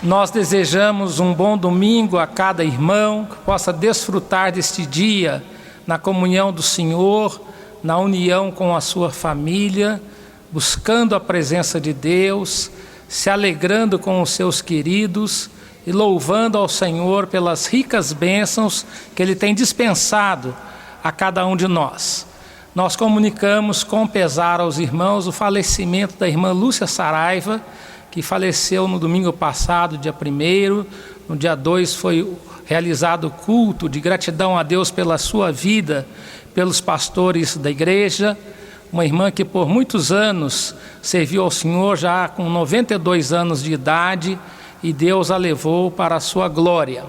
Nós desejamos um bom domingo a cada irmão, que possa desfrutar deste dia na comunhão do Senhor, na união com a sua família, buscando a presença de Deus, se alegrando com os seus queridos e louvando ao Senhor pelas ricas bênçãos que Ele tem dispensado a cada um de nós. Nós comunicamos com pesar aos irmãos o falecimento da irmã Lúcia Saraiva, que faleceu no domingo passado, dia 1º. No dia 2 foi realizado o culto de gratidão a Deus pela sua vida, pelos pastores da igreja. Uma irmã que por muitos anos serviu ao Senhor, já com 92 anos de idade, e Deus a levou para a sua glória.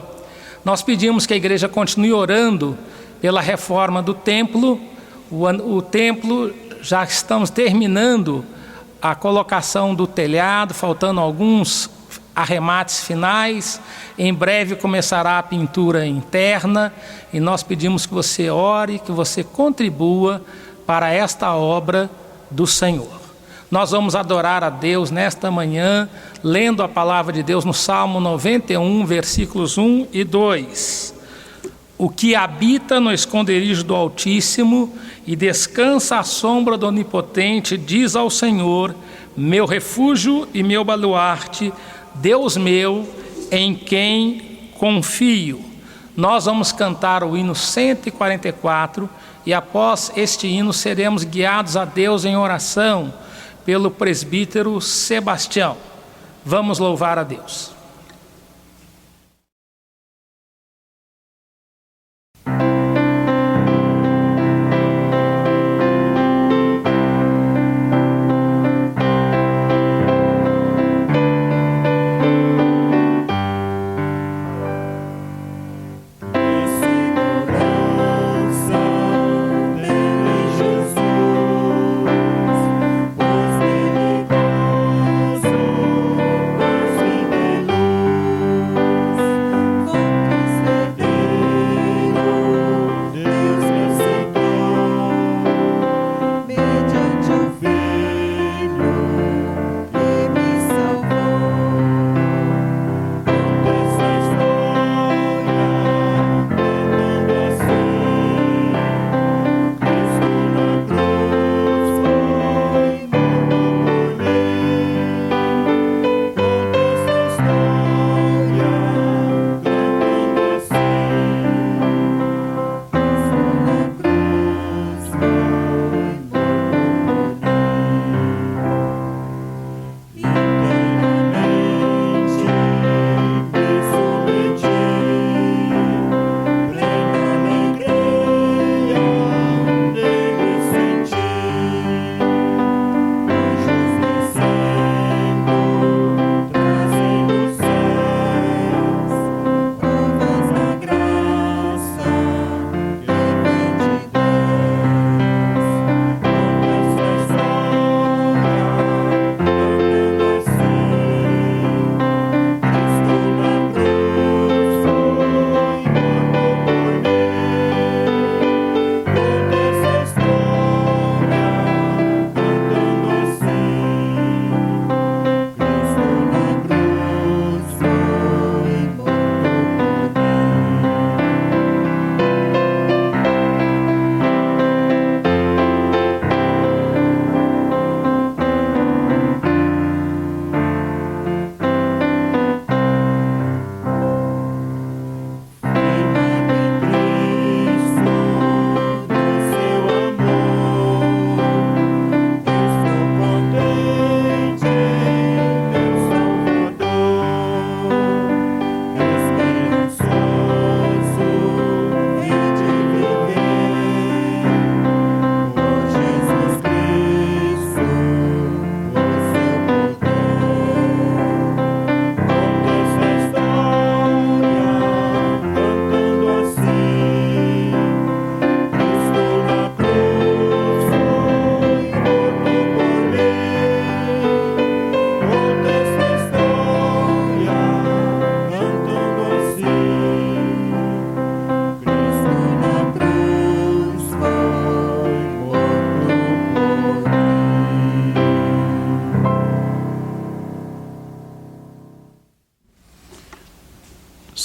Nós pedimos que a igreja continue orando pela reforma do templo. O templo, já estamos terminando a colocação do telhado, faltando alguns arremates finais. Em breve começará a pintura interna e nós pedimos que você ore, que você contribua para esta obra do Senhor. Nós vamos adorar a Deus nesta manhã, lendo a palavra de Deus no Salmo 91, versículos 1 e 2. O que habita no esconderijo do Altíssimo e descansa à sombra do Onipotente, diz ao Senhor, meu refúgio e meu baluarte, Deus meu, em quem confio. Nós vamos cantar o hino 144 e após este hino seremos guiados a Deus em oração pelo presbítero Sebastião. Vamos louvar a Deus. Pois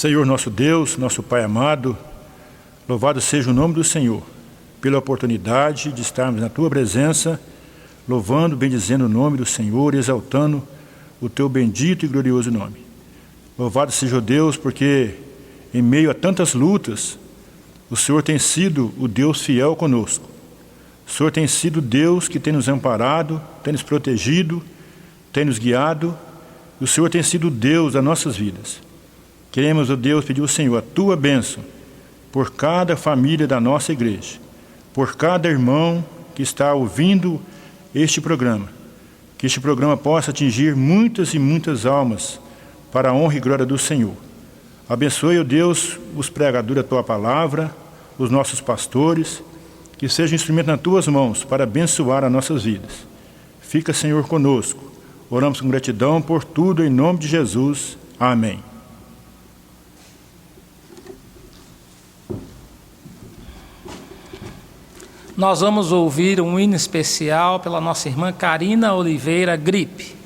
Senhor nosso Deus, nosso Pai amado, louvado seja o nome do Senhor, pela oportunidade de estarmos na Tua presença, louvando, bendizendo o nome do Senhor, exaltando o Teu bendito e glorioso nome. Louvado seja o Deus, porque em meio a tantas lutas, o Senhor tem sido o Deus fiel conosco. O Senhor tem sido o Deus que tem nos amparado, tem nos protegido, tem nos guiado, e o Senhor tem sido o Deus das nossas vidas. Queremos, ó Deus, pedir ao Senhor a Tua bênção por cada família da nossa igreja, por cada irmão que está ouvindo este programa, que este programa possa atingir muitas e muitas almas para a honra e glória do Senhor. Abençoe, ó Deus, os pregadores da Tua palavra, os nossos pastores, que seja um instrumento nas Tuas mãos para abençoar as nossas vidas. Fica, Senhor, conosco. Oramos com gratidão por tudo, em nome de Jesus. Amém. Nós vamos ouvir um hino especial pela nossa irmã Carina Oliveira Gripe.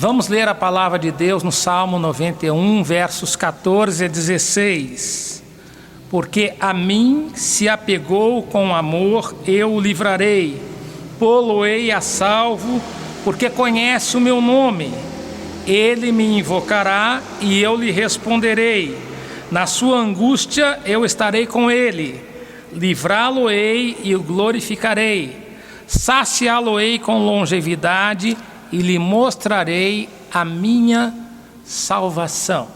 Vamos ler a palavra de Deus no Salmo 91, versos 14 a 16. Porque a mim se apegou com amor, eu o livrarei, pô-lo-ei a salvo, porque conhece o meu nome. Ele me invocará e eu lhe responderei. Na sua angústia eu estarei com ele, livrá-lo-ei e o glorificarei. Saciá-lo-ei com longevidade e lhe mostrarei a minha salvação.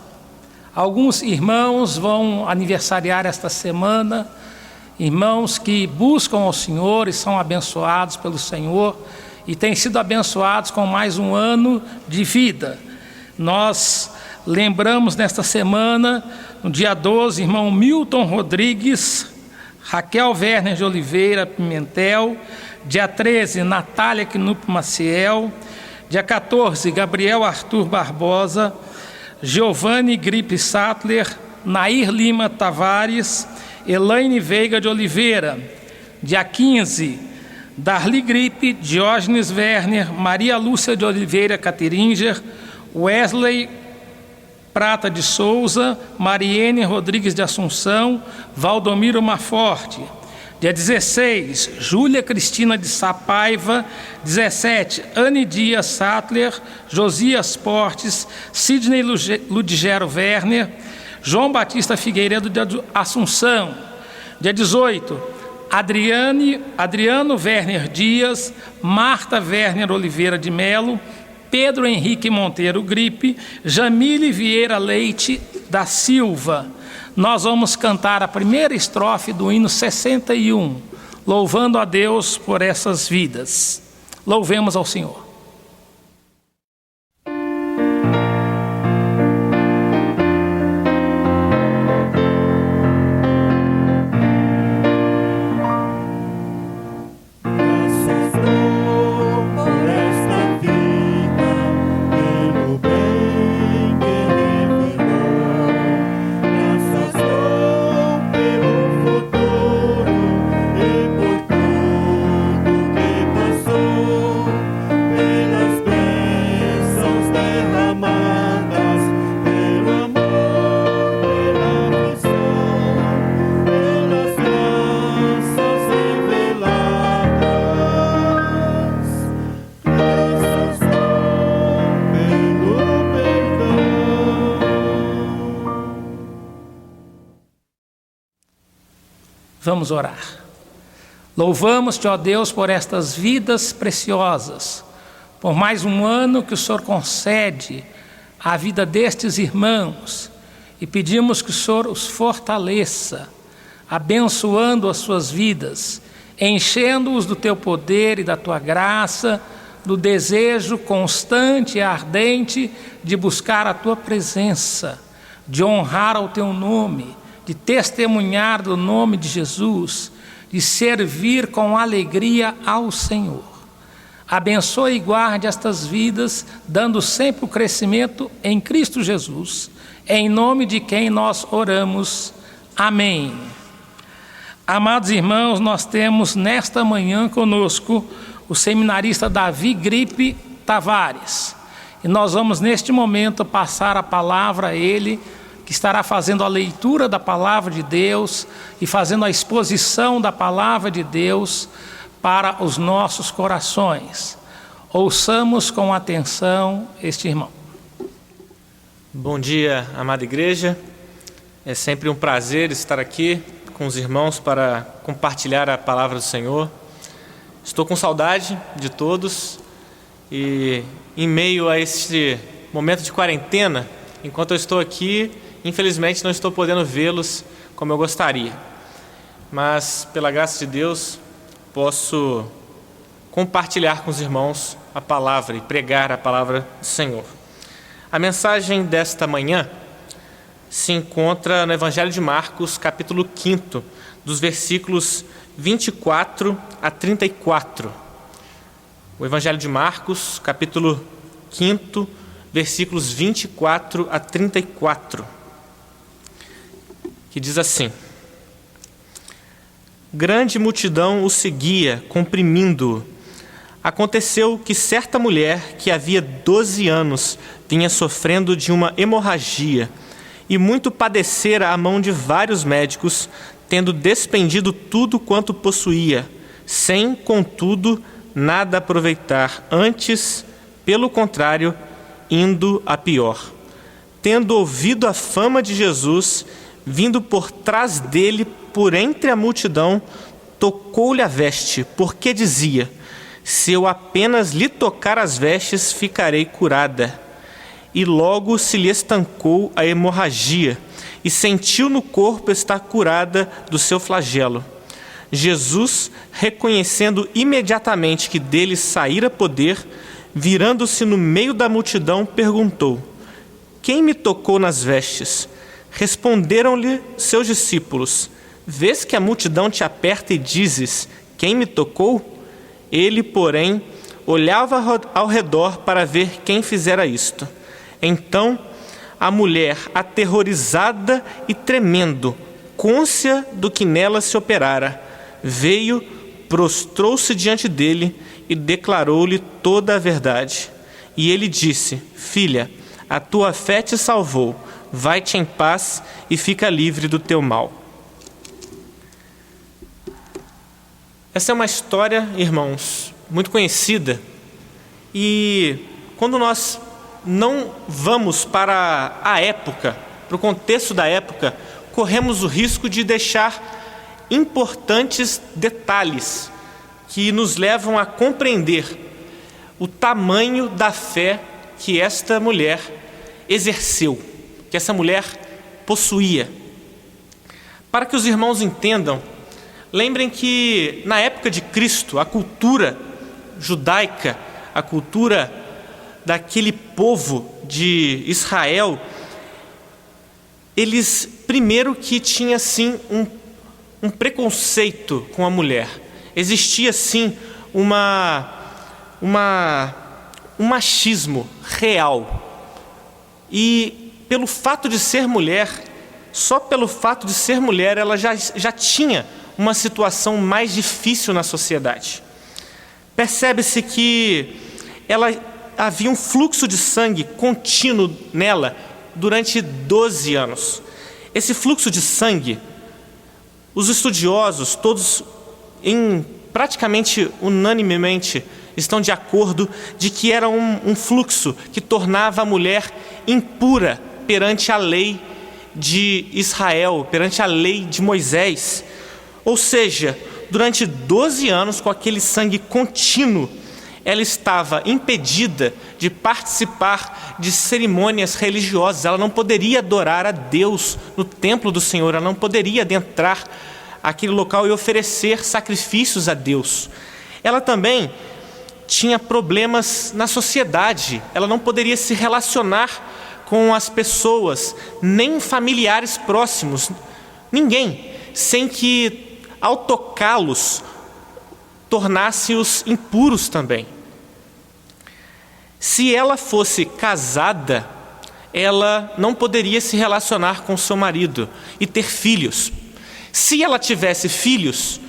Alguns irmãos vão aniversariar esta semana, irmãos que buscam ao Senhor e são abençoados pelo Senhor e têm sido abençoados com mais um ano de vida. Nós lembramos nesta semana, no dia 12, irmão Milton Rodrigues, Raquel Werner de Oliveira Pimentel. Dia 13, Natália Knupp Maciel. Dia 14, Gabriel Arthur Barbosa, Giovanni Gripe Sattler, Nair Lima Tavares, Elaine Veiga de Oliveira. Dia 15, Darli Gripe, Diógenes Werner, Maria Lúcia de Oliveira Cateringer, Wesley Prata de Souza, Mariene Rodrigues de Assunção, Valdomiro Maforte. Dia 16, Júlia Cristina de Sapaiva. 17, Anne Dias Sattler, Josias Portes, Sidney Ludigero Werner, João Batista Figueiredo de Assunção. Dia 18, Adriano Werner Dias, Marta Werner Oliveira de Melo, Pedro Henrique Monteiro Gripe, Jamile Vieira Leite da Silva. Nós vamos cantar a primeira estrofe do hino 61, louvando a Deus por essas vidas. Louvemos ao Senhor. Vamos orar. Louvamos-te, ó Deus, por estas vidas preciosas, por mais um ano que o Senhor concede à vida destes irmãos, e pedimos que o Senhor os fortaleça, abençoando as suas vidas, enchendo-os do teu poder e da tua graça, do desejo constante e ardente de buscar a tua presença, de honrar ao teu nome, de testemunhar do nome de Jesus, de servir com alegria ao Senhor. Abençoe e guarde estas vidas, dando sempre o crescimento em Cristo Jesus, em nome de quem nós oramos. Amém. Amados irmãos, nós temos nesta manhã conosco o seminarista Davi Gripe Tavares, e nós vamos neste momento passar a palavra a ele, que estará fazendo a leitura da palavra de Deus e fazendo a exposição da palavra de Deus para os nossos corações. Ouçamos com atenção este irmão. Bom dia, amada igreja. É sempre um prazer estar aqui com os irmãos para compartilhar a palavra do Senhor. Estou com saudade de todos e em meio a este momento de quarentena, enquanto eu estou aqui, infelizmente não estou podendo vê-los como eu gostaria, mas pela graça de Deus posso compartilhar com os irmãos a palavra e pregar a palavra do Senhor. A mensagem desta manhã se encontra no Evangelho de Marcos, capítulo 5, dos versículos 24 a 34. O Evangelho de Marcos, capítulo 5, versículos 24 a 34. Que diz assim: Grande multidão o seguia, comprimindo-o. Aconteceu que certa mulher, que havia 12 anos, vinha sofrendo de uma hemorragia, e muito padecera à mão de vários médicos, tendo despendido tudo quanto possuía, sem, contudo, nada aproveitar, antes, pelo contrário, indo a pior. Tendo ouvido a fama de Jesus, vindo por trás dele, por entre a multidão, tocou-lhe a veste, porque dizia: se eu apenas lhe tocar as vestes, ficarei curada. E logo se lhe estancou a hemorragia, e sentiu no corpo estar curada do seu flagelo. Jesus, reconhecendo imediatamente que dele saíra poder, virando-se no meio da multidão, perguntou: quem me tocou nas vestes? Responderam-lhe seus discípulos: vês que a multidão te aperta e dizes: quem me tocou? Ele, porém, olhava ao redor para ver quem fizera isto. Então, a mulher, aterrorizada e tremendo, cônscia do que nela se operara, veio, prostrou-se diante dele e declarou-lhe toda a verdade. E ele disse: filha, a tua fé te salvou, vai-te em paz e fica livre do teu mal. Essa é uma história, irmãos, muito conhecida, e quando nós não vamos para a época, para o contexto da época, corremos o risco de deixar importantes detalhes que nos levam a compreender o tamanho da fé que esta mulher exerceu, que essa mulher possuía. Para que os irmãos entendam, lembrem que na época de Cristo, a cultura judaica, a cultura daquele povo de Israel, eles primeiro que tinha sim um preconceito com a mulher. Existia sim um machismo real. E pelo fato de ser mulher, só pelo fato de ser mulher, ela já tinha uma situação mais difícil na sociedade. Percebe-se que havia um fluxo de sangue contínuo nela durante 12 anos. Esse fluxo de sangue, os estudiosos, todos praticamente unanimemente, estão de acordo de que era um fluxo que tornava a mulher impura perante a lei de Israel, perante a lei de Moisés. Ou seja, durante 12 anos, com aquele sangue contínuo, ela estava impedida de participar de cerimônias religiosas. Ela não poderia adorar a Deus no templo do Senhor, ela não poderia adentrar aquele local e oferecer sacrifícios a Deus. Ela também tinha problemas na sociedade, ela não poderia se relacionar com as pessoas, nem familiares próximos, ninguém, sem que ao tocá-los tornasse-os impuros também. Se ela fosse casada, ela não poderia se relacionar com seu marido e ter filhos. Se ela tivesse filhos,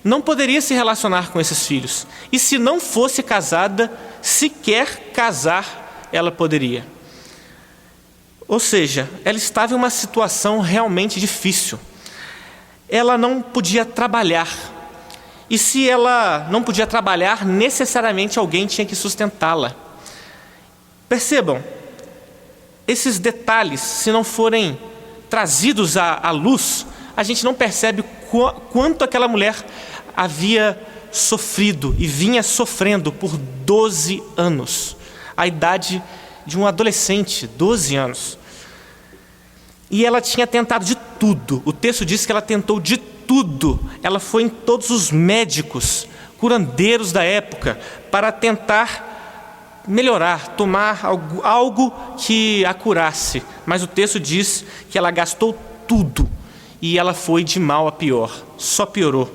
não poderia se relacionar com esses filhos. E se não fosse casada, sequer casar ela poderia. Ou seja, ela estava em uma situação realmente difícil. Ela não podia trabalhar. E se ela não podia trabalhar, necessariamente alguém tinha que sustentá-la. Percebam, esses detalhes, se não forem trazidos à luz, a gente não percebe quanto aquela mulher havia sofrido e vinha sofrendo por 12 anos. A idade de um adolescente, 12 anos. E ela tinha tentado de tudo. O texto diz que ela tentou de tudo. Ela foi em todos os médicos, curandeiros da época, para tentar melhorar, tomar algo que a curasse. Mas o texto diz que ela gastou tudo e ela foi de mal a pior, só piorou.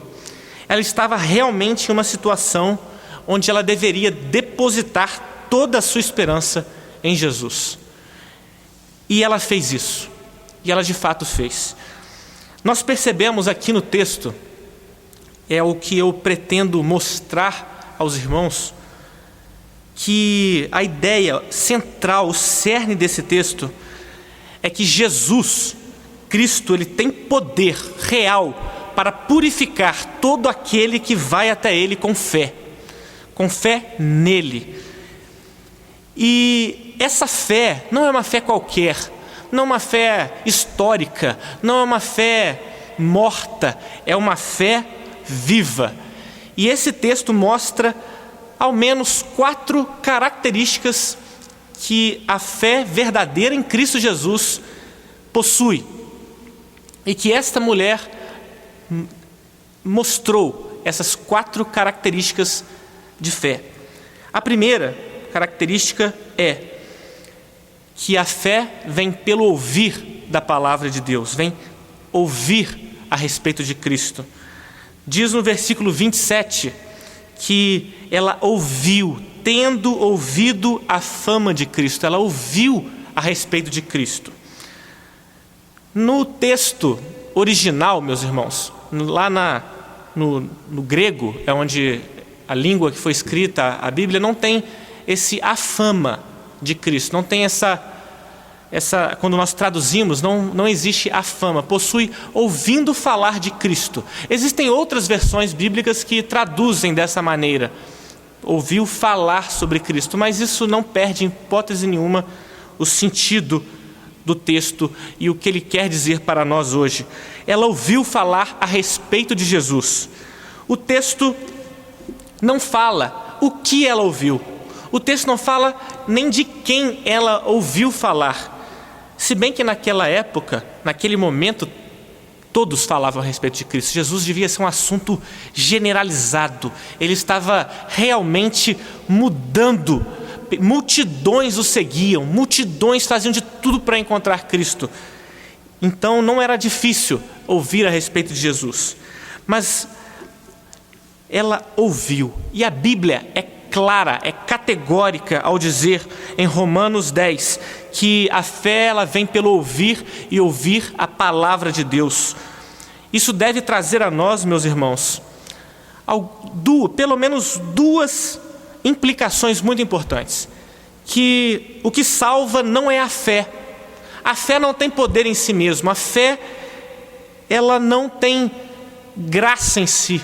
Ela estava realmente em uma situação onde ela deveria depositar toda a sua esperança em Jesus. E ela fez isso, e ela de fato fez. Nós percebemos aqui no texto, é o que eu pretendo mostrar aos irmãos, que a ideia central, o cerne desse texto, é que Jesus, Cristo, ele tem poder real para purificar todo aquele que vai até ele com fé nele. E essa fé não é uma fé qualquer, não é uma fé histórica, não é uma fé morta, é uma fé viva. E esse texto mostra ao menos 4 características que a fé verdadeira em Cristo Jesus possui, e que esta mulher mostrou essas 4 características de fé. A primeira característica é que a fé vem pelo ouvir da palavra de Deus, vem ouvir a respeito de Cristo. Diz no versículo 27 que ela ouviu, tendo ouvido a fama de Cristo, ela ouviu a respeito de Cristo. No texto original, meus irmãos, lá no grego, é onde a língua que foi escrita, a Bíblia, não tem a fama de Cristo, não tem essa quando nós traduzimos, não existe a fama, possui ouvindo falar de Cristo. Existem outras versões bíblicas que traduzem dessa maneira, ouviu falar sobre Cristo, mas isso não perde em hipótese nenhuma o sentido do texto e o que ele quer dizer para nós hoje. Ela ouviu falar a respeito de Jesus. O texto não fala o que ela ouviu, o texto não fala nem de quem ela ouviu falar. Se bem que naquela época, naquele momento, todos falavam a respeito de Cristo. Jesus devia ser um assunto generalizado. Ele estava realmente mudando. Multidões o seguiam, multidões faziam de tudo para encontrar Cristo. Então não era difícil ouvir a respeito de Jesus. Mas ela ouviu. E a Bíblia é clara, é categórica ao dizer em Romanos 10 que a fé ela vem pelo ouvir e ouvir a palavra de Deus. Isso deve trazer a nós, meus irmãos, pelo menos 2 implicações muito importantes. Que o que salva não é a fé. A fé não tem poder em si mesma. A fé, ela não tem graça em si.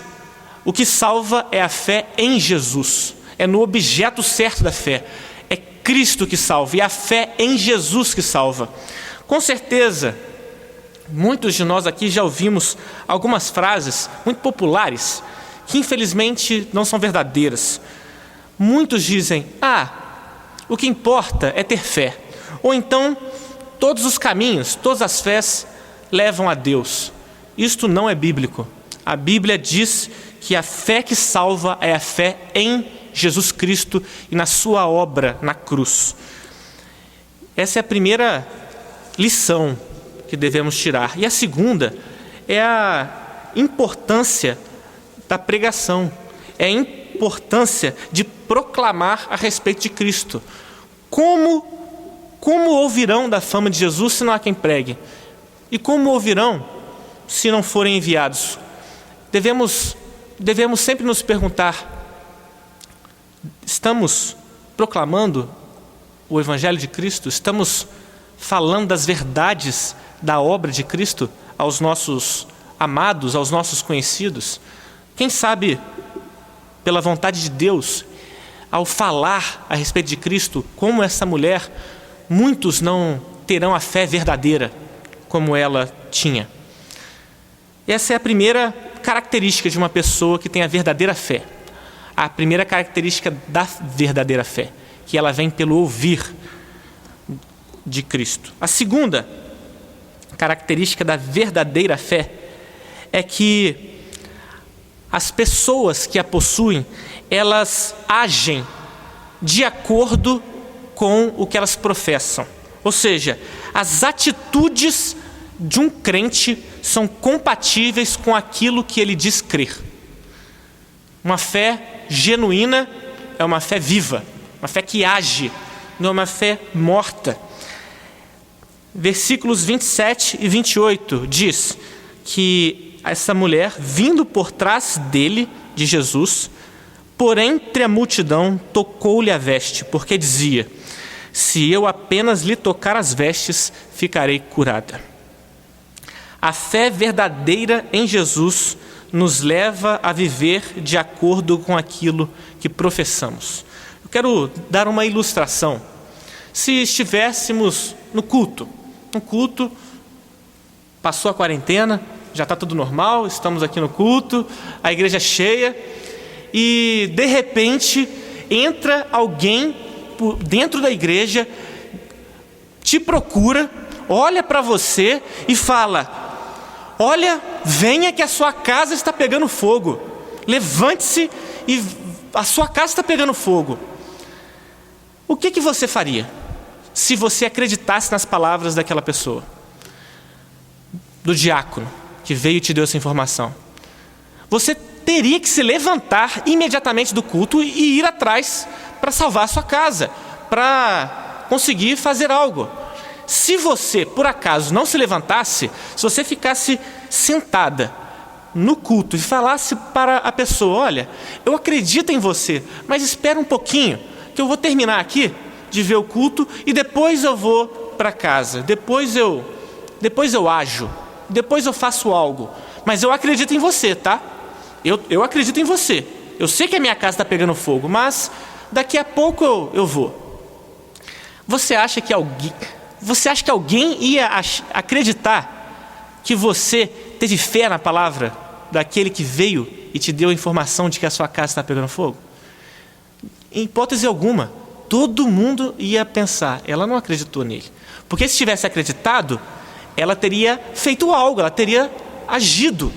O que salva é a fé em Jesus. É no objeto certo da fé. É Cristo que salva e a fé em Jesus que salva. Com certeza, muitos de nós aqui já ouvimos algumas frases muito populares que infelizmente não são verdadeiras. Muitos dizem, o que importa é ter fé. Ou então, todos os caminhos, todas as fés levam a Deus. Isto não é bíblico. A Bíblia diz que a fé que salva é a fé em Jesus Cristo e na sua obra na cruz. Essa é a primeira lição que devemos tirar. E a segunda é a importância da pregação. É a importância de proclamar a respeito de Cristo. Como ouvirão da fama de Jesus se não há quem pregue? E como ouvirão se não forem enviados? Devemos sempre nos perguntar: estamos proclamando o Evangelho de Cristo? Estamos falando das verdades da obra de Cristo aos nossos amados, aos nossos conhecidos? Quem sabe, pela vontade de Deus, ao falar a respeito de Cristo, como essa mulher, muitos não terão a fé verdadeira como ela tinha. Essa é a primeira característica de uma pessoa que tem a verdadeira fé. A primeira característica da verdadeira fé, que ela vem pelo ouvir de Cristo. A segunda característica da verdadeira fé é que as pessoas que a possuem, elas agem de acordo com o que elas professam. Ou seja, as atitudes de um crente são compatíveis com aquilo que ele diz crer. Uma fé genuína é uma fé viva, uma fé que age, não é uma fé morta. Versículos 27 e 28 diz que essa mulher, vindo por trás dele, de Jesus, Por entre a multidão tocou-lhe a veste, porque dizia: se eu apenas lhe tocar as vestes, ficarei curada. A fé verdadeira em Jesus nos leva a viver de acordo com aquilo que professamos. Eu quero dar uma ilustração. Se estivéssemos no culto, passou a quarentena, já está tudo normal, estamos aqui no culto, a igreja é cheia, e de repente entra alguém dentro da igreja, te procura, olha para você e fala: olha, venha que a sua casa está pegando fogo, levante-se e a sua casa está pegando fogo. O que você faria se você acreditasse nas palavras daquela pessoa, do diácono que veio e te deu essa informação? Você teria que se levantar imediatamente do culto e ir atrás para salvar a sua casa, para conseguir fazer algo. Se você, por acaso, não se levantasse, se você ficasse sentada no culto e falasse para a pessoa: olha, eu acredito em você, mas espera um pouquinho, que eu vou terminar aqui de ver o culto e depois eu vou para casa, depois eu ajo, depois eu faço algo, mas eu acredito em você, tá? Eu acredito em você. Eu sei que a minha casa está pegando fogo, mas daqui a pouco eu vou. Você acha que alguém ia acreditar que você teve fé na palavra daquele que veio e te deu a informação de que a sua casa está pegando fogo? Em hipótese alguma, todo mundo ia pensar: ela não acreditou nele. Porque se tivesse acreditado, ela teria feito algo, ela teria agido.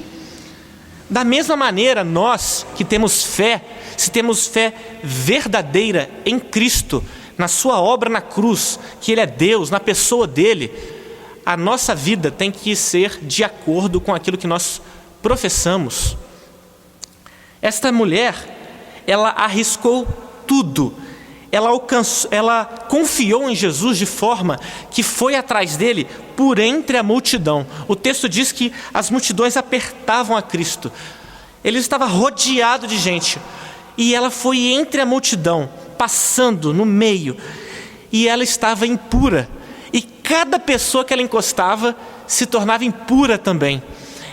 Da mesma maneira, nós que temos fé, se temos fé verdadeira em Cristo, na sua obra na cruz, que Ele é Deus, na pessoa dEle, a nossa vida tem que ser de acordo com aquilo que nós professamos. Esta mulher, ela arriscou tudo. Ela confiou em Jesus de forma que foi atrás dele por entre a multidão. O texto diz que as multidões apertavam a Cristo. Ele estava rodeado de gente. E ela foi entre a multidão, passando no meio. E ela estava impura. E cada pessoa que ela encostava se tornava impura também.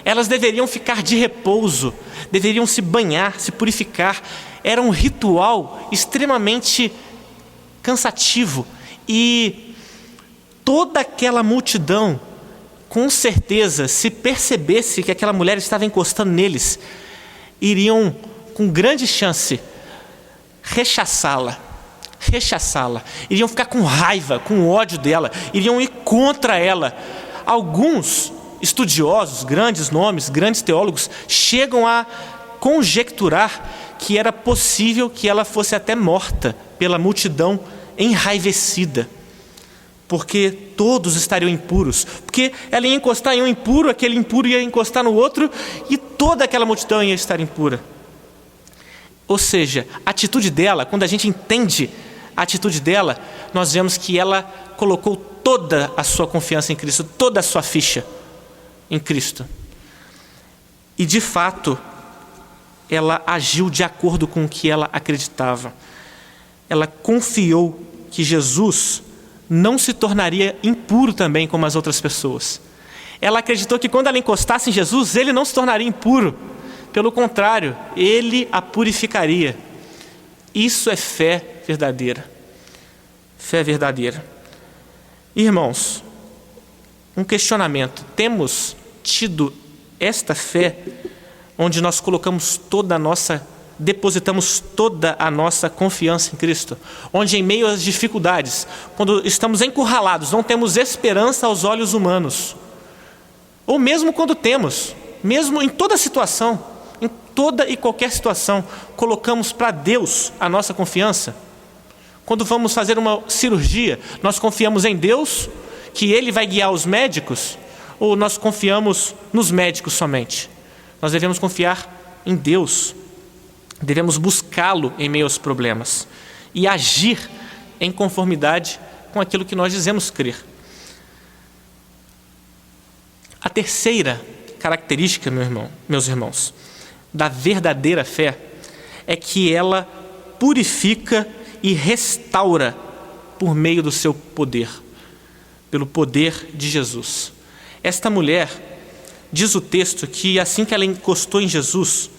Elas deveriam ficar de repouso, deveriam se banhar, se purificar. Era um ritual extremamente cansativo, e toda aquela multidão, com certeza, se percebesse que aquela mulher estava encostando neles, iriam com grande chance rechaçá-la, iriam ficar com raiva, com ódio dela, iriam ir contra ela. Alguns estudiosos, grandes nomes, grandes teólogos, chegam a conjecturar que era possível que ela fosse até morta pela multidão enraivecida, porque todos estariam impuros, porque ela ia encostar em um impuro, aquele impuro ia encostar no outro, e toda aquela multidão ia estar impura. Ou seja, a atitude dela, quando a gente entende a atitude dela, nós vemos que ela colocou toda a sua confiança em Cristo, toda a sua ficha em Cristo. E de fato, ela agiu de acordo com o que ela acreditava. Ela confiou que Jesus não se tornaria impuro também como as outras pessoas. Ela acreditou que quando ela encostasse em Jesus, ele não se tornaria impuro. Pelo contrário, ele a purificaria. Isso é fé verdadeira. Fé verdadeira. Irmãos, um questionamento. Temos tido esta fé onde nós depositamos toda a nossa confiança em Cristo, onde em meio às dificuldades, quando estamos encurralados, não temos esperança aos olhos humanos, ou mesmo quando temos, mesmo em toda situação, em toda e qualquer situação, colocamos para Deus a nossa confiança. Quando vamos fazer uma cirurgia, nós confiamos em Deus, que Ele vai guiar os médicos, ou nós confiamos nos médicos somente? Nós devemos confiar em Deus. Devemos buscá-lo em meio aos problemas e agir em conformidade com aquilo que nós dizemos crer. A terceira característica, meus irmãos, da verdadeira fé é que ela purifica e restaura por meio do seu poder, pelo poder de Jesus. Esta mulher, diz o texto que assim que ela encostou em Jesus,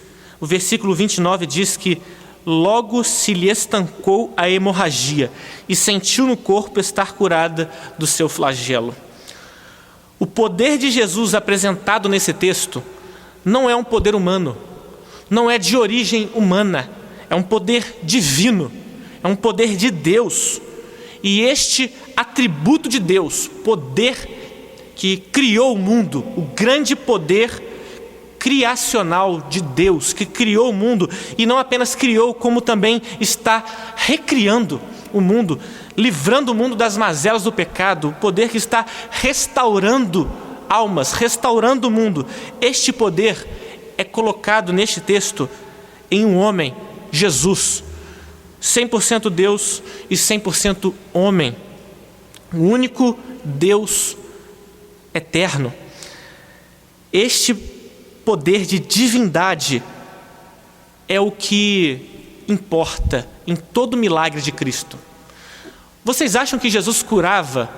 o versículo 29 diz que logo se lhe estancou a hemorragia e sentiu no corpo estar curada do seu flagelo. O poder de Jesus apresentado nesse texto não é um poder humano, não é de origem humana, é um poder divino, é um poder de Deus. E este atributo de Deus, poder que criou o mundo, o grande poder criacional de Deus, que criou o mundo, e não apenas criou, como também está recriando o mundo, livrando o mundo das mazelas do pecado, o poder que está restaurando almas, restaurando o mundo. Este poder é colocado neste texto em um homem, Jesus, 100% Deus e 100% homem, o único Deus eterno. Este poder de divindade é o que importa em todo o milagre de Cristo. Vocês acham que Jesus curava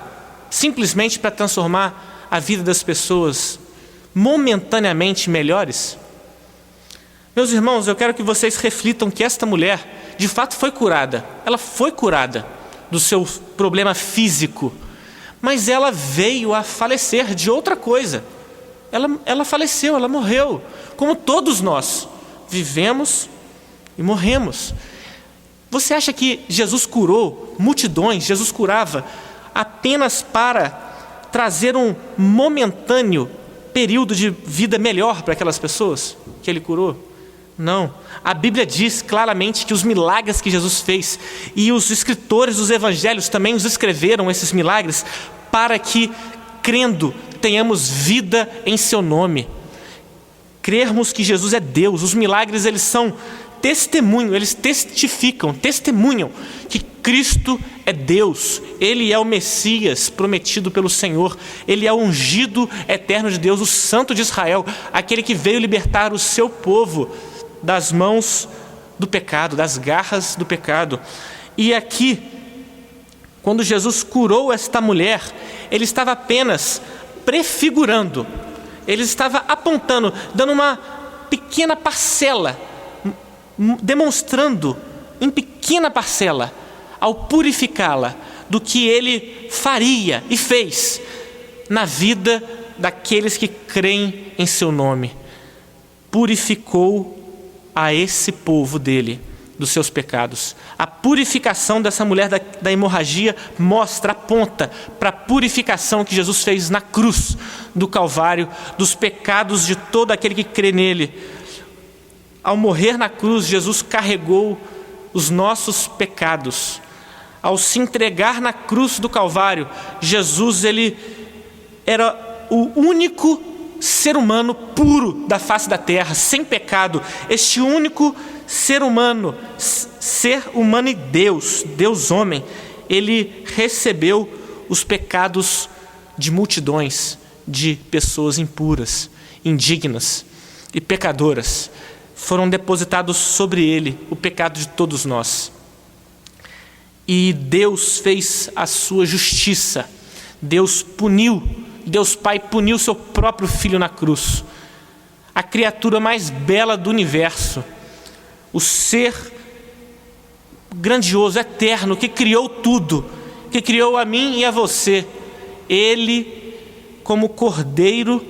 simplesmente para transformar a vida das pessoas momentaneamente melhores? Meus irmãos, eu quero que vocês reflitam que esta mulher de fato foi curada. Ela foi curada do seu problema físico, mas ela veio a falecer de outra coisa. Ela faleceu, ela morreu, como todos nós vivemos e morremos. Você acha que Jesus curou multidões, Jesus curava apenas para trazer um momentâneo período de vida melhor para aquelas pessoas que ele curou? Não. A Bíblia diz claramente que os milagres que Jesus fez, e os escritores dos evangelhos também os escreveram, esses milagres, para que, crendo, tenhamos vida em seu nome. Crermos que Jesus é Deus. Os milagres, eles são testemunho, eles testemunham que Cristo é Deus. Ele é o Messias prometido pelo Senhor. Ele é o ungido eterno de Deus, o Santo de Israel, aquele que veio libertar o seu povo das mãos do pecado, das garras do pecado. E aqui, quando Jesus curou esta mulher, ele estava apenas prefigurando, ele estava apontando, dando uma pequena parcela, demonstrando em pequena parcela, ao purificá-la, do que ele faria e fez na vida daqueles que creem em seu nome. Purificou a esse povo dele dos seus pecados. A purificação dessa mulher da hemorragia aponta para a purificação que Jesus fez na cruz do Calvário, dos pecados de todo aquele que crê nele. Ao morrer na cruz, Jesus carregou os nossos pecados. Ao se entregar na cruz do Calvário, Jesus, ele era o único ser humano puro da face da terra, sem pecado. Este único ser humano e Deus, Deus homem, ele recebeu os pecados de multidões de pessoas impuras, indignas e pecadoras. Foram depositados sobre ele o pecado de todos nós. E Deus fez a sua justiça. Deus Pai puniu seu próprio Filho na cruz. A criatura mais bela do universo, o ser grandioso, eterno, que criou tudo, que criou a mim e a você. Ele, como cordeiro,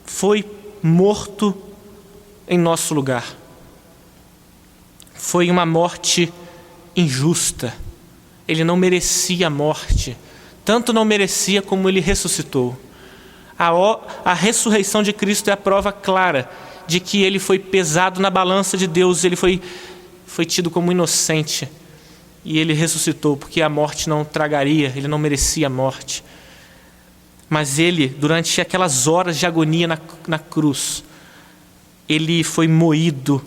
foi morto em nosso lugar. Foi uma morte injusta. Ele não merecia a morte. Tanto não merecia como ele ressuscitou. A ressurreição de Cristo é a prova clara de que ele foi pesado na balança de Deus. Ele foi tido como inocente. E ele ressuscitou, porque a morte não tragaria, ele não merecia a morte. Mas ele, durante aquelas horas de agonia na cruz, ele foi moído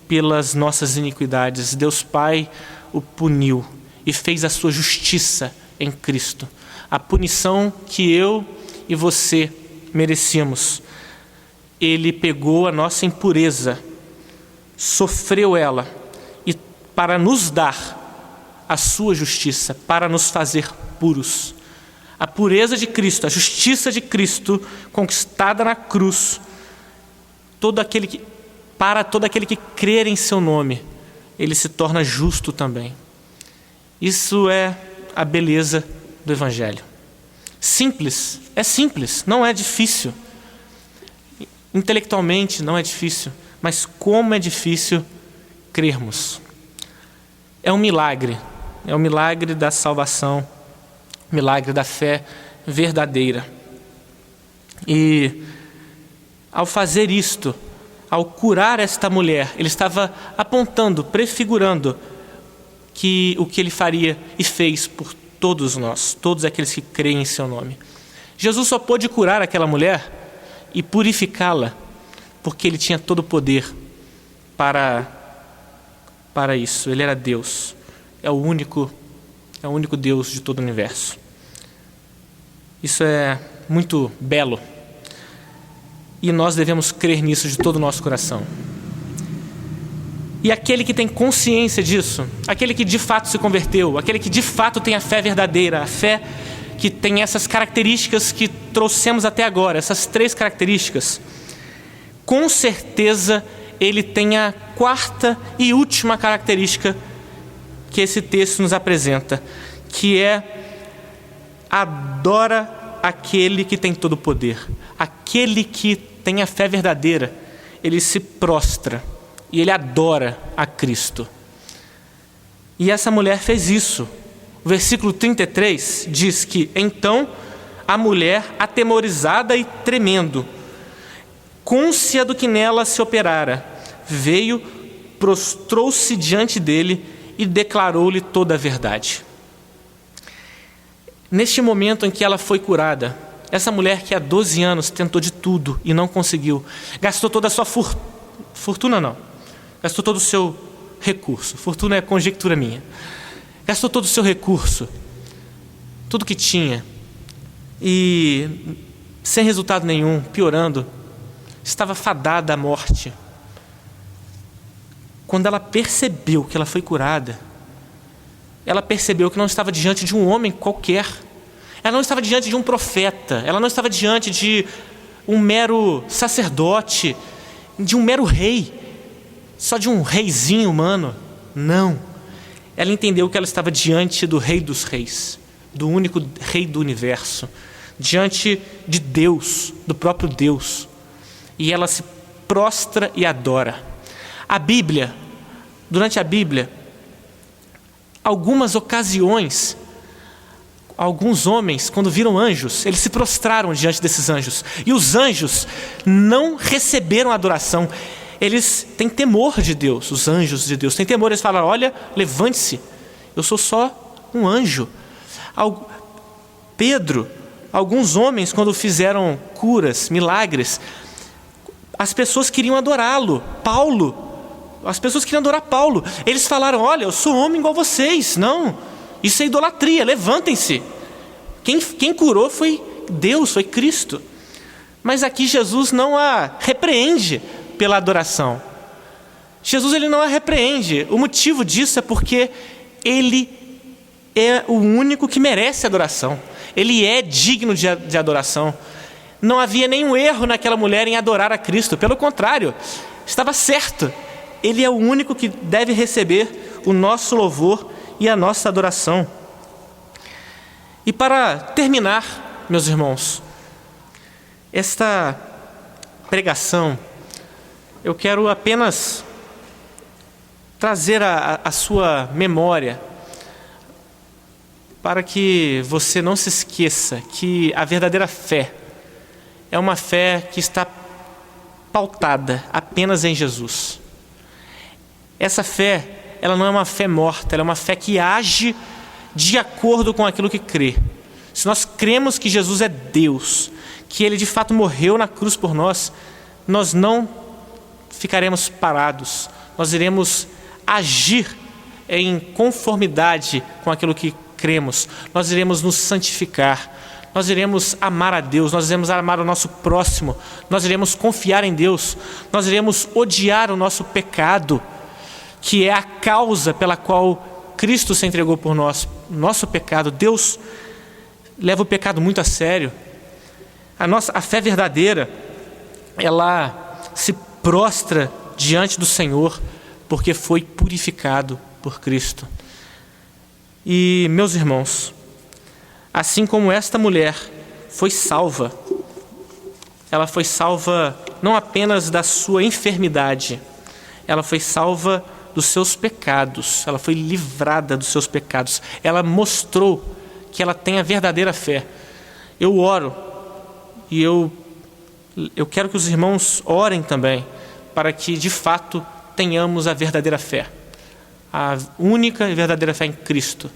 pelas nossas iniquidades. Deus Pai o puniu e fez a sua justiça em Cristo. A punição que eu e você merecíamos. Ele pegou a nossa impureza sofreu ela, e para nos dar a sua justiça, para nos fazer puros. A pureza de Cristo, a justiça de Cristo conquistada na cruz, para todo aquele que crer em seu nome, ele se torna justo também. Isso é a beleza do Evangelho. Simples, é simples, não é difícil. Intelectualmente não é difícil, mas como é difícil crermos. É um milagre da salvação, milagre da fé verdadeira. E ao fazer isto, ao curar esta mulher, ele estava apontando, prefigurando o que ele faria e fez por todos nós, todos aqueles que creem em seu nome. Jesus só pôde curar aquela mulher e purificá-la, porque ele tinha todo o poder para isso. Ele era Deus, é o único Deus de todo o universo. Isso é muito belo, e nós devemos crer nisso de todo o nosso coração. E aquele que tem consciência disso, aquele que de fato se converteu, aquele que de fato tem a fé verdadeira, a fé que tem essas características que trouxemos até agora, essas 3 características, com certeza ele tem a 4ª e última característica que esse texto nos apresenta, que é: adora aquele que tem todo o poder. Aquele que tem a fé verdadeira, ele se prostra e ele adora a Cristo. E essa mulher fez isso. O versículo 33 diz que então a mulher, atemorizada e tremendo, cônscia do que nela se operara, veio, prostrou-se diante dele e declarou-lhe toda a verdade. Neste momento em que ela foi curada, essa mulher que há 12 anos tentou de tudo e não conseguiu, gastou toda a sua fortuna não, gastou todo o seu recurso, fortuna é conjectura minha, gastou todo o seu recurso, tudo que tinha, e sem resultado nenhum, piorando, estava fadada à morte. Quando ela percebeu que ela foi curada, ela percebeu que não estava diante de um homem qualquer, ela não estava diante de um profeta, ela não estava diante de um mero sacerdote, de um mero rei, só de um reizinho humano. Não, ela entendeu que ela estava diante do Rei dos Reis, do único Rei do universo, diante de Deus, do próprio Deus, e ela se prostra e adora. A Bíblia, durante a Bíblia, algumas ocasiões, alguns homens, quando viram anjos, eles se prostraram diante desses anjos, e os anjos não receberam adoração. Eles têm temor de Deus, os anjos de Deus têm temor, eles falam: olha, levante-se, eu sou só um anjo. Pedro, alguns homens, quando fizeram curas, milagres, as pessoas queriam adorá-lo. Paulo, as pessoas queriam adorar Paulo, eles falaram: olha, eu sou homem igual vocês. Não, isso é idolatria, levantem-se. Quem curou foi Deus, foi Cristo. Mas aqui Jesus não a repreende pela adoração. Jesus, ele não a repreende. O motivo disso é porque ele é o único que merece adoração. Ele é digno de adoração. Não havia nenhum erro naquela mulher em adorar a Cristo. Pelo contrário, estava certo. Ele é o único que deve receber o nosso louvor e a nossa adoração. E para terminar, meus irmãos, esta pregação, eu quero apenas trazer a sua memória, para que você não se esqueça que a verdadeira fé é uma fé que está pautada apenas em Jesus. Essa fé, ela não é uma fé morta, ela é uma fé que age de acordo com aquilo que crê. Se nós cremos que Jesus é Deus, que Ele de fato morreu na cruz por nós, nós não ficaremos parados, nós iremos agir em conformidade com aquilo que cremos, nós iremos nos santificar, nós iremos amar a Deus, nós iremos amar o nosso próximo, nós iremos confiar em Deus, nós iremos odiar o nosso pecado, que é a causa pela qual Cristo se entregou por nós, nosso pecado. Deus leva o pecado muito a sério. A fé verdadeira, ela se prostra diante do Senhor, porque foi purificado por Cristo. E, meus irmãos, assim como esta mulher foi salva, ela foi salva não apenas da sua enfermidade, ela foi salva dos seus pecados, ela foi livrada dos seus pecados, ela mostrou que ela tem a verdadeira fé. Eu oro e eu quero que os irmãos orem também, para que de fato tenhamos a verdadeira fé, a única e verdadeira fé em Cristo,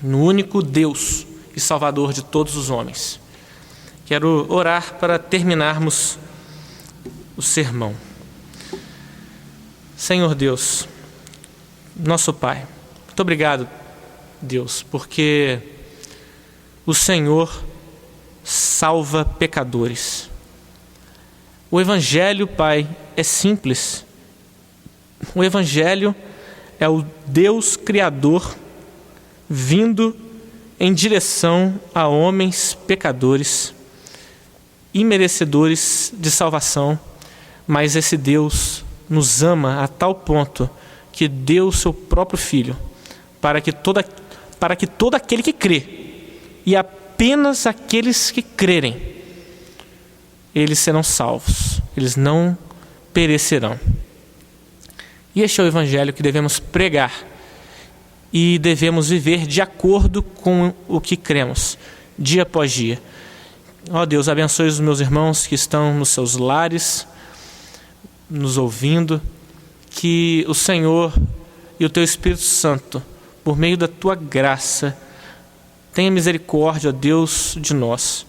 no único Deus e Salvador de todos os homens. Quero orar para terminarmos o sermão. Senhor Deus, nosso Pai, muito obrigado, Deus, porque o Senhor salva pecadores. O Evangelho, Pai, é simples. O Evangelho é o Deus Criador vindo em direção a homens pecadores, imerecedores de salvação, mas esse Deus nos ama a tal ponto que deu o seu próprio Filho para que todo aquele que crê, e apenas aqueles que crerem, eles serão salvos, eles não perecerão. E este é o Evangelho que devemos pregar e devemos viver de acordo com o que cremos, dia após dia. Ó Deus, abençoe os meus irmãos que estão nos seus lares, nos ouvindo, que o Senhor e o Teu Espírito Santo, por meio da Tua graça, tenha misericórdia, ó Deus, de nós,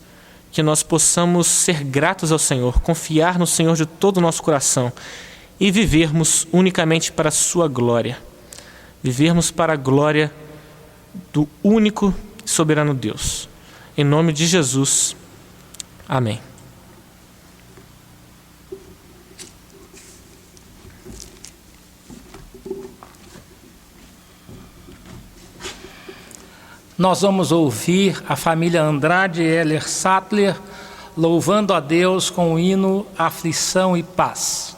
que nós possamos ser gratos ao Senhor, confiar no Senhor de todo o nosso coração e vivermos unicamente para a Sua glória, vivermos para a glória do único e soberano Deus. Em nome de Jesus, amém. Nós vamos ouvir a família Andrade e Heller Sattler louvando a Deus com o hino Aflição e Paz.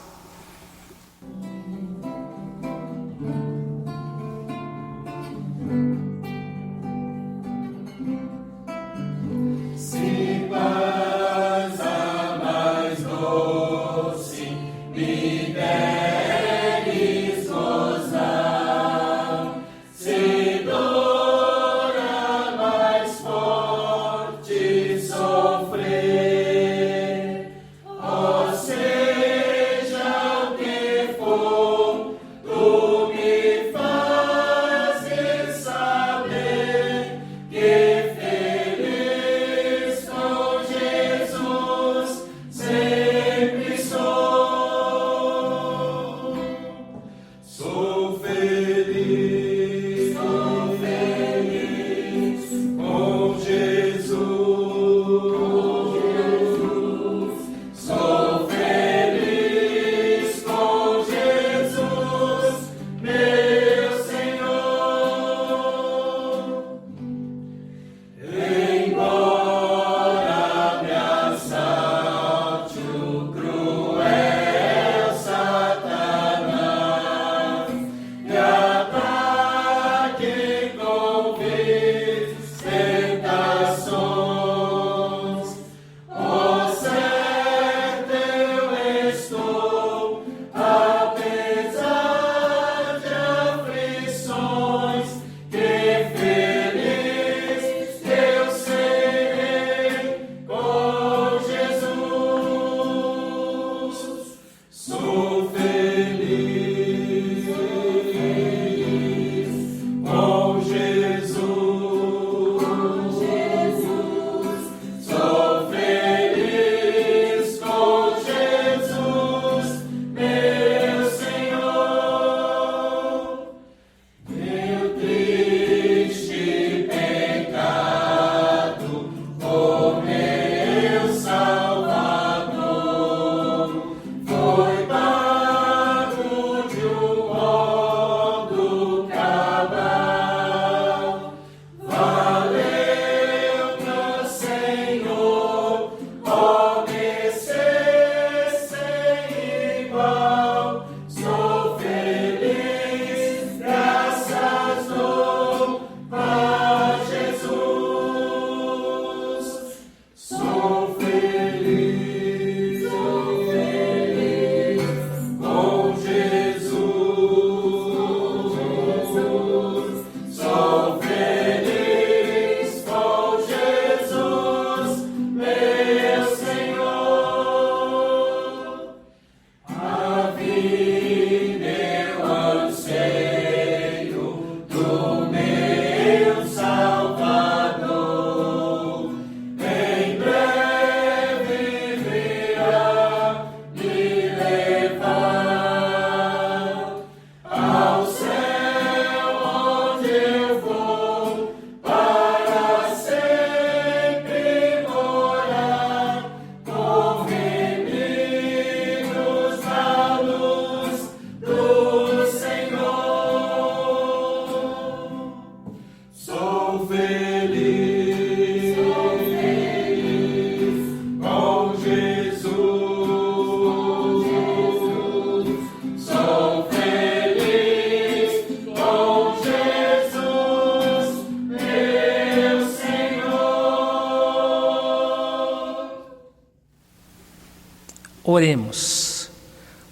Oremos.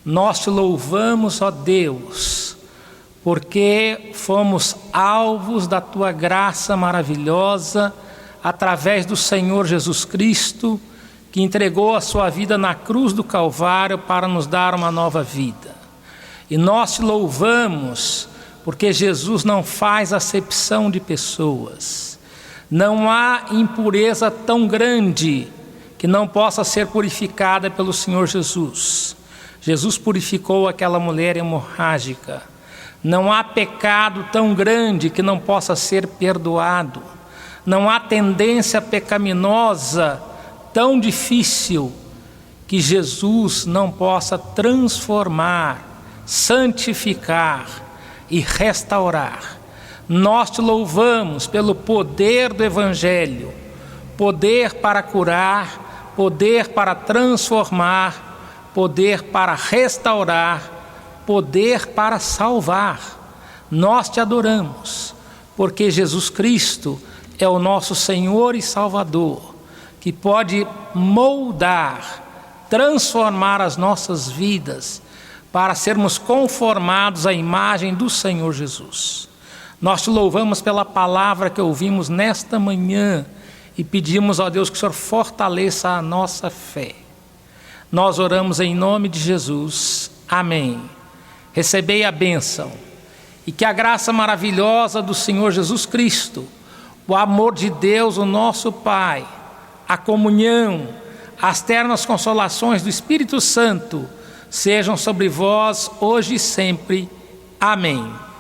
Nós te louvamos, ó Deus, porque fomos alvos da tua graça maravilhosa através do Senhor Jesus Cristo, que entregou a sua vida na cruz do Calvário para nos dar uma nova vida. E nós te louvamos porque Jesus não faz acepção de pessoas. Não há impureza tão grande que não possa ser purificada pelo Senhor Jesus. Jesus purificou aquela mulher hemorrágica. Não há pecado tão grande que não possa ser perdoado. Não há tendência pecaminosa tão difícil que Jesus não possa transformar, santificar e restaurar. Nós te louvamos pelo poder do Evangelho, poder para curar, poder para transformar, poder para restaurar, poder para salvar. Nós te adoramos, porque Jesus Cristo é o nosso Senhor e Salvador, que pode moldar, transformar as nossas vidas para sermos conformados à imagem do Senhor Jesus. Nós te louvamos pela palavra que ouvimos nesta manhã e pedimos a Deus que o Senhor fortaleça a nossa fé. Nós oramos em nome de Jesus. Amém. Recebei a bênção e que a graça maravilhosa do Senhor Jesus Cristo, o amor de Deus, o nosso Pai, a comunhão, as ternas consolações do Espírito Santo sejam sobre vós hoje e sempre. Amém.